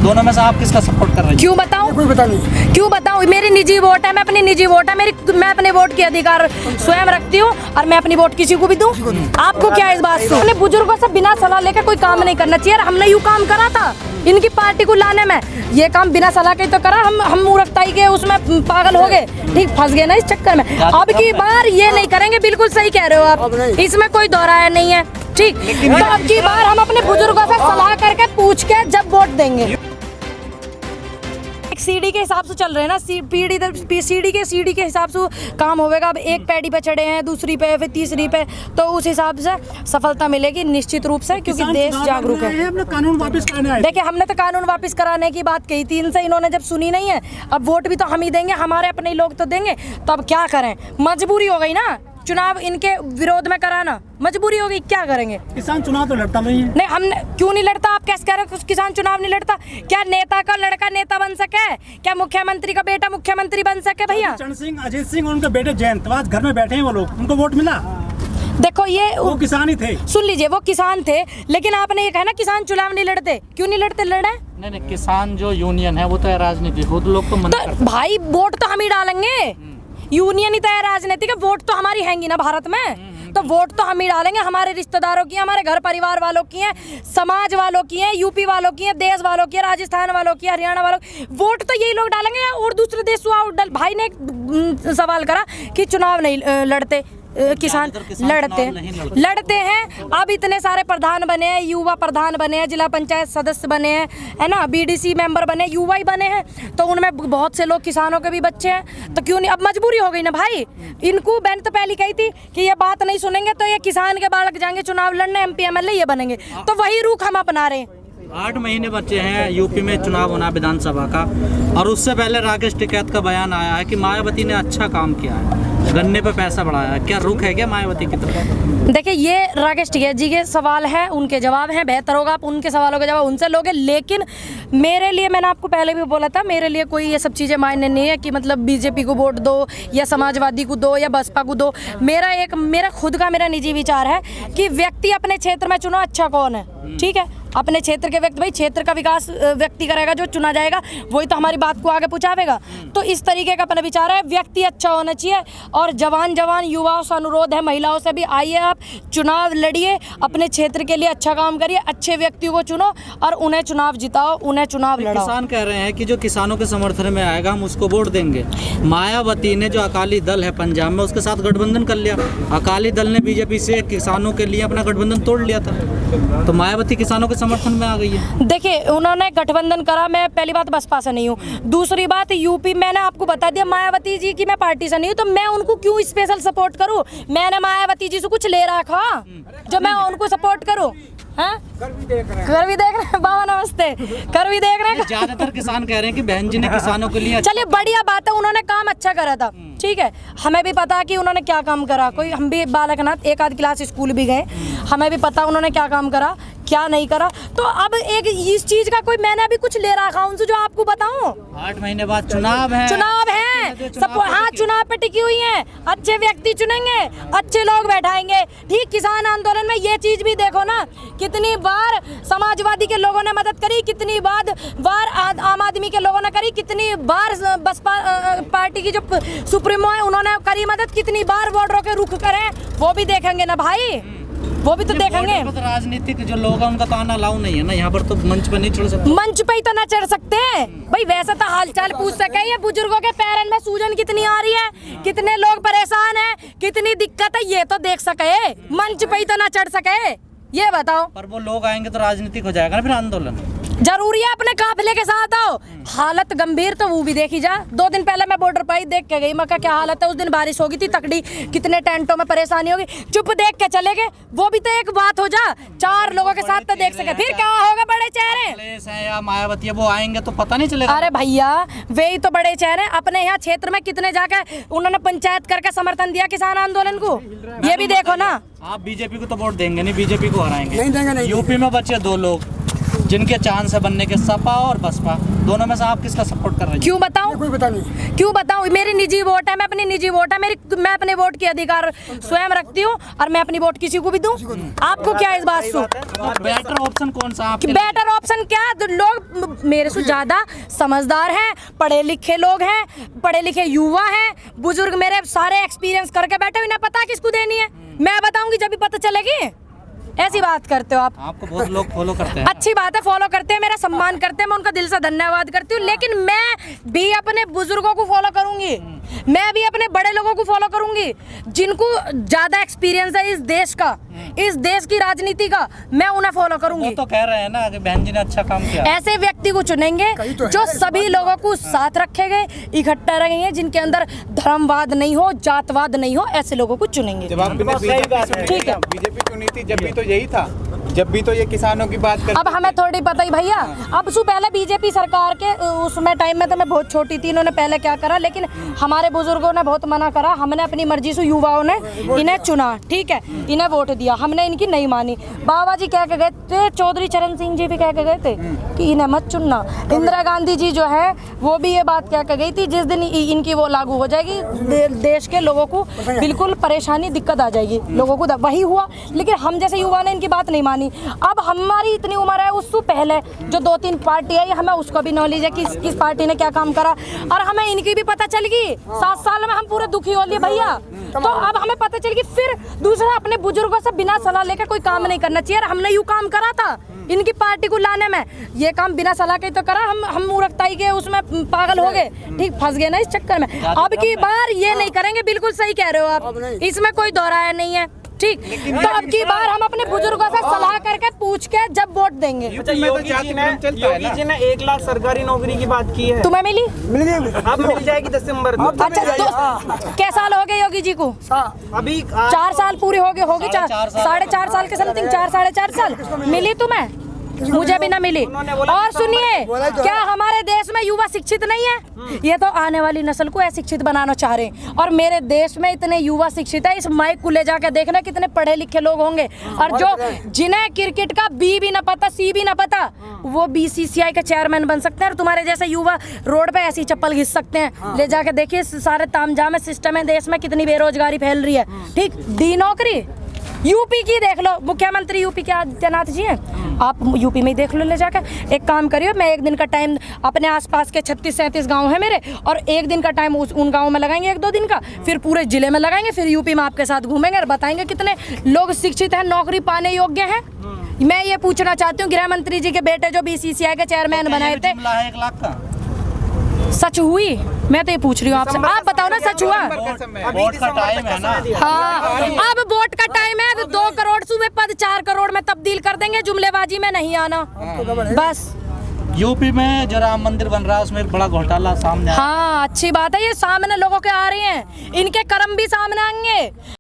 दोनों में से आप किसका सपोर्ट कर रहे हैं? क्यों बताऊं? कोई पता नहीं। क्यों बताऊं? मेरी निजी वोट है, मैं अपनी निजी वोट है, मैं अपने वोट के अधिकार स्वयं रखती हूँ और मैं अपनी वोट किसी को भी दूं। आपको क्या इस बात से? अपने बुजुर्गों से बिना सलाह लेकर कोई काम नहीं करना चाहिए। हमने यूँ काम करा था इनकी पार्टी को लाने में, ये काम बिना सलाह के तो करा। हम मूर्खताई के उसमें पागल हो गए, ठीक, फंस गए ना इस चक्कर में। अब की बार ये नहीं करेंगे, बिल्कुल सही कह रहे हो आप, इसमें कोई दोहराया नहीं है, ठीक। तो अब की बार हम अपने बुजुर्गों से सलाह करके पूछ के जब वोट देंगे। सीढ़ी के हिसाब से चल रहे हैं ना, सीढ़ी के हिसाब से काम होगा। अब एक पैड़ी पे चढ़े हैं, दूसरी पे, फिर तीसरी पे, तो उस हिसाब से सफलता मिलेगी निश्चित रूप से, क्योंकि देश जागरूक है। कानून वापस कराना है। देखिए, हमने तो कानून वापस कराने की बात कही थी इनसे, इन्होंने जब सुनी नहीं है। अब वोट भी तो हम ही देंगे, हमारे अपने लोग तो देंगे, तो अब क्या करें? मजबूरी हो गई ना, चुनाव इनके विरोध में कराना मजबूरी हो गई, क्या करेंगे? किसान चुनाव तो लड़ता नहीं है। नहीं, हमने क्यों नहीं लड़ता? आप कैसे कह रहे हो किसान चुनाव नहीं लड़ता? क्या नेता का लड़का नेता बन सके? क्या मुख्यमंत्री का बेटा मुख्यमंत्री बन सके? भैया चरण सिंह, अजीत सिंह और उनके बेटे जयंत आज घर में बैठे हैं, वो लोग, उनको वोट मिला। देखो, ये वो किसान ही थे। सुन लीजिए, वो किसान थे, लेकिन आपने ये कहा ना किसान चुनाव नहीं लड़ते। क्यों नहीं लड़ते? लड़े नहीं, किसान जो यूनियन है वो तो है राजनीति, खुद लोग तो मना करते। भाई वोट तो हम ही डालेंगे, यूनियन ही तो है राजनीति का, वोट तो हमारी हैंगी ना भारत में, तो वोट तो हम ही डालेंगे। हमारे रिश्तेदारों की, हमारे घर परिवार वालों की है, समाज वालों की है, यूपी वालों की है, देश वालों की है, राजस्थान वालों की, हरियाणा वालों की, वोट तो यही लोग डालेंगे। और दूसरे देश भाई ने एक सवाल करा कि चुनाव नहीं लड़ते किसान लड़ते हैं। अब इतने सारे प्रधान बने हैं, युवा प्रधान बने हैं, जिला पंचायत सदस्य बने हैं, है ना, बीडीसी मेंबर बने, युवा ही बने हैं, तो उनमें बहुत से लोग किसानों के भी बच्चे हैं। तो क्यों नहीं? अब मजबूरी हो गई ना भाई। इनको मैंने तो पहले कही थी कि ये बात नहीं सुनेंगे तो ये किसान के बालक जाएंगे चुनाव लड़ने, MP MLA ये बनेंगे, तो वही रुख हम अपना रहे हैं। 8 महीने बचे हैं यूपी में चुनाव होना विधानसभा का, और उससे पहले राकेश टिकैत का बयान आया है कि मायावती ने अच्छा काम किया है, गन्ने पे पैसा बढ़ाया है। क्या रुख है क्या मायावती की तरफ? देखिए, ये राकेश टिकैत जी के सवाल है, उनके जवाब हैं, बेहतर होगा आप उनके सवालों के जवाब उनसे लोगे। लेकिन मेरे लिए, मैंने आपको पहले भी बोला था, मेरे लिए कोई ये सब चीज़ें मायने नहीं है कि मतलब बीजेपी को वोट दो या समाजवादी को दो या बसपा को दो। मेरा खुद का मेरा निजी विचार है कि व्यक्ति अपने क्षेत्र में चुनो अच्छा कौन है, ठीक है, अपने क्षेत्र के व्यक्ति, भाई क्षेत्र का विकास व्यक्ति करेगा, जो चुना जाएगा वही तो हमारी बात को आगे पहुंचावेगा। तो इस तरीके का अपना विचार है, व्यक्ति अच्छा होना चाहिए। और जवान युवाओं से अनुरोध है, महिलाओं से भी, आइए आप चुनाव लड़िए, अपने क्षेत्र के लिए अच्छा काम करिए, अच्छे व्यक्तियों को चुनो और उन्हें चुनाव जिताओ, उन्हें चुनाव लड़ाओ। किसान कह रहे हैं कि जो किसानों के समर्थन में आएगा हम उसको वोट देंगे। मायावती ने जो अकाली दल है पंजाब में, उसके साथ गठबंधन कर लिया। अकाली दल ने बीजेपी से किसानों के लिए अपना गठबंधन तोड़ लिया था, तो मायावती किसानों के समर्थन में आ गई है। देखिए, उन्होंने गठबंधन करा, मैं पहली बात बसपा से नहीं हूँ, दूसरी बात यूपी, मैंने आपको बता दिया मायावती जी की मैं पार्टी से नहीं हूँ, तो मैं उनको क्यों स्पेशल सपोर्ट करूँ? मैंने मायावती जी से कुछ ले रखा जो मैं उनको सपोर्ट करूँ? कर भी देख रहे हैं बाबा, नमस्ते, कर भी देख रहे हैं। ज्यादातर किसान कह रहे हैं कि बहन जी ने किसानों के लिए, चलिए बढ़िया बात है, उन्होंने काम अच्छा करा था, ठीक है, हमें भी पता कि उन्होंने क्या काम करा। कोई हम भी बालक नाथ एक आध क्लास स्कूल भी गए, हमें भी पता उन्होंने क्या काम करा क्या नहीं करा। तो अब एक इस चीज का कोई मैंने अभी कुछ ले रखा उनसे जो आपको बताऊं? 8 महीने बाद चुनाव है सब, हाँ, चुनाव पे टिकी हुई है, अच्छे व्यक्ति चुनेंगे, अच्छे लोग बैठाएंगे, ठीक। किसान आंदोलन में ये चीज भी देखो ना, कितनी बार समाजवादी के लोगों ने मदद करी, कितनी बार आम आदमी के लोगों ने करी, कितनी बार बसपा पार्टी की जो सुप्रीमो है उन्होंने करी मदद, कितनी बार वोटरों के रुख करे, वो भी देखेंगे ना भाई, वो भी तो देखेंगे। तो राजनीतिक जो लोग हैं उनका तो आना अलाउ नहीं है ना, यहाँ पर तो मंच पे नहीं चढ़ सकते। मंच पे ही तो ना चढ़ सकते भाई, वैसे तो हालचाल पूछ सके। ये बुजुर्गों के पैरन में सूजन कितनी आ रही है, कितने लोग परेशान हैं, कितनी दिक्कत है, ये तो देख सके, मंच पे ही तो ना चढ़ सके, ये बताओ। पर वो लोग आएंगे तो राजनीतिक हो जाएगा ना फिर आंदोलन। जरूरी है अपने काफिले के साथ आओ। हालत गंभीर तो वो भी देखी जा। 2 दिन पहले मैं बॉर्डर पर ही देख के गई, मैं क्या हालत है। उस दिन बारिश हो गई थी तकड़ी, कितने टेंटों में परेशानी होगी, चुप देख के चले गए। वो भी तो एक बात हो जा, 4 लोगों के साथ तो देख सके, फिर क्या होगा? बड़े चेहरे या मायावती वो आएंगे तो पता नहीं चलेगा। अरे भैया, वे ही तो बड़े चेहरे। अपने यहाँ क्षेत्र में कितने जाके उन्होंने पंचायत करके समर्थन दिया किसान आंदोलन को, ये भी देखो ना। आप बीजेपी को तो वोट देंगे नहीं, बीजेपी को हराएंगे। नहीं देंगे, नहीं। यूपी में बचे 2 लोग, जिनके चांस है बनने के, सपा और बसपा, दोनों में से आप किसका सपोर्ट कर रहे हैं? क्यों बताऊं? कोई पता नहीं। क्यों बताऊं? मेरी निजी वोट है, मैं अपनी निजी वोट है मेरी, मैं अपने वोट के अधिकार स्वयं रखती हूँ और मैं अपनी वोट किसी को भी दूं। आपको क्या इस बात से? बेटर ऑप्शन कौन सा आपके लिए? बेटर ऑप्शन क्या? तो लोग मेरे से ज्यादा समझदार हैं, पढ़े लिखे लोग हैं, पढ़े लिखे युवा हैं, बुजुर्ग मेरे सारे एक्सपीरियंस करके बैठे, इन्हें पता किसको देनी है। मैं बताऊंगी जब भी पता चलेगी। ऐसी बात करते हो आप। आपको बहुत लोग फॉलो करते हैं। अच्छी बात है, फॉलो करते हैं, मेरा सम्मान करते हैं, मैं उनका दिल से धन्यवाद करती हूँ। लेकिन मैं भी अपने बुजुर्गों को फॉलो करूंगी, मैं भी अपने बड़े लोगों को फॉलो करूंगी जिनको ज्यादा एक्सपीरियंस है इस देश का, इस देश की राजनीति का, मैं उन्हें फॉलो करूंगी। वो तो कह रहे हैं ना कि बहन जी ने अच्छा काम किया। ऐसे व्यक्ति को चुनेंगे जो सभी लोगों को साथ रखेंगे, इकट्ठा रहेंगे, जिनके अंदर धर्मवाद नहीं हो, जातवाद नहीं हो, ऐसे लोगों को चुनेंगे। जब आपने ठीक है। बीजेपी चुनी थी जब भी तो यही था, जब भी तो ये किसानों की बात अब हमें थोड़ी पता ही भैया, अब सु पहले बीजेपी सरकार के उसमें टाइम में तो मैं बहुत छोटी थी, इन्होंने पहले क्या करा, लेकिन हमारे बुजुर्गों ने बहुत मना करा, हमने अपनी मर्जी से युवाओं ने इन्हें चुना, ठीक है, इन्हें वोट दिया, हमने इनकी नहीं मानी। बाबा जी कह के गए थे, चौधरी चरण सिंह जी भी कह के गए थे कि इन्हें मत चुनना। इंदिरा गांधी जी जो है वो भी ये बात कह के गई थी, जिस दिन इनकी वो लागू हो जाएगी देश के लोगों को बिल्कुल परेशानी दिक्कत आ जाएगी, लोगों को वही हुआ। लेकिन हम जैसे युवा ने इनकी बात नहीं मानी। अब हमारी इतनी उम्र है, उससे पहले जो 2-3 पार्टी है हमें उसका भी नॉलेज है कि किस पार्टी ने क्या काम करा, और हमें इनकी भी पता चल गई। 7 साल में हम पूरे दुखी हो लिए भैया, तो अब हमें पता चल गई। फिर दूसरा, अपने बुजुर्गों से बिना सलाह लेकर कोई काम नहीं करना चाहिए। हमने यूँ काम करा था इनकी पार्टी को लाने में, ये काम बिना सलाह के तो करा, हम मूर्खताई के उसमें पागल हो गए, ठीक, फंस गए ना इस चक्कर में। अब की बार ये नहीं करेंगे, बिल्कुल सही कह रहे हो आप, इसमें कोई दोहराया नहीं है, ठीक। तो अब की बार हम अपने बुजुर्गों से सलाह करके पूछ के जब वोट देंगे। योगी जी ने 1 लाख सरकारी नौकरी की बात की है, तुम्हें मिली? अब मिल जाएगी दिसंबर को। अच्छा, तो क्या साल हो गए योगी जी को? अभी 4 साल पूरे हो गए, होगी 4.5 साल के समथिंग, 4-4.5 साल मिली तुम्हें? मुझे भी ना मिली। और सुनिए, क्या हमारे देश में युवा शिक्षित नहीं है? ये तो आने वाली नस्ल को अशिक्षित बनाना चाह रहे हैं, और मेरे देश में इतने युवा शिक्षित है, इस माइक को ले जाकर देखना कितने पढ़े लिखे लोग होंगे, और जो जिन्हें क्रिकेट का बी भी ना पता, सी भी ना पता, वो BCCI के चेयरमैन बन सकते हैं। और तुम्हारे जैसे युवा रोड पे ऐसी चप्पल घिस सकते हैं। ले जाके देखिए सारे तामझाम सिस्टम है देश में, कितनी बेरोजगारी फैल रही है, ठीक। दी नौकरी यूपी की देख लो, मुख्यमंत्री यूपी के आदित्यनाथ जी हैं, आप यूपी में ही देख लो ले जाकर। एक काम करियो, मैं 1 दिन का टाइम, अपने आसपास के 36-37 गांव है मेरे, और 1 दिन का टाइम उन गांवों में लगाएंगे, 1-2 दिन का, फिर पूरे जिले में लगाएंगे, फिर यूपी में आपके साथ घूमेंगे और बताएंगे कितने लोग शिक्षित हैं, नौकरी पाने योग्य हैं। मैं ये पूछना चाहती हूँ, गृह मंत्री जी के बेटे जो BCCI के चेयरमैन बनाए थे, 1 लाख का सच हुई? मैं तो ये पूछ रही हूँ आपसे, आप बताओ ना, सच हुआ? वोट का टाइम है ना। हाँ, अब वोट का टाइम है, तो 2 करोड़ सूबे पद 4 करोड़ में तब्दील कर देंगे, जुमलेबाजी में नहीं आना, बस। यूपी में जो राम मंदिर बन रहा है उसमें एक बड़ा घोटाला सामने आया। हाँ, अच्छी बात है, ये सामने लोगों के आ रहे हैं, इनके कर्म भी सामने आएंगे।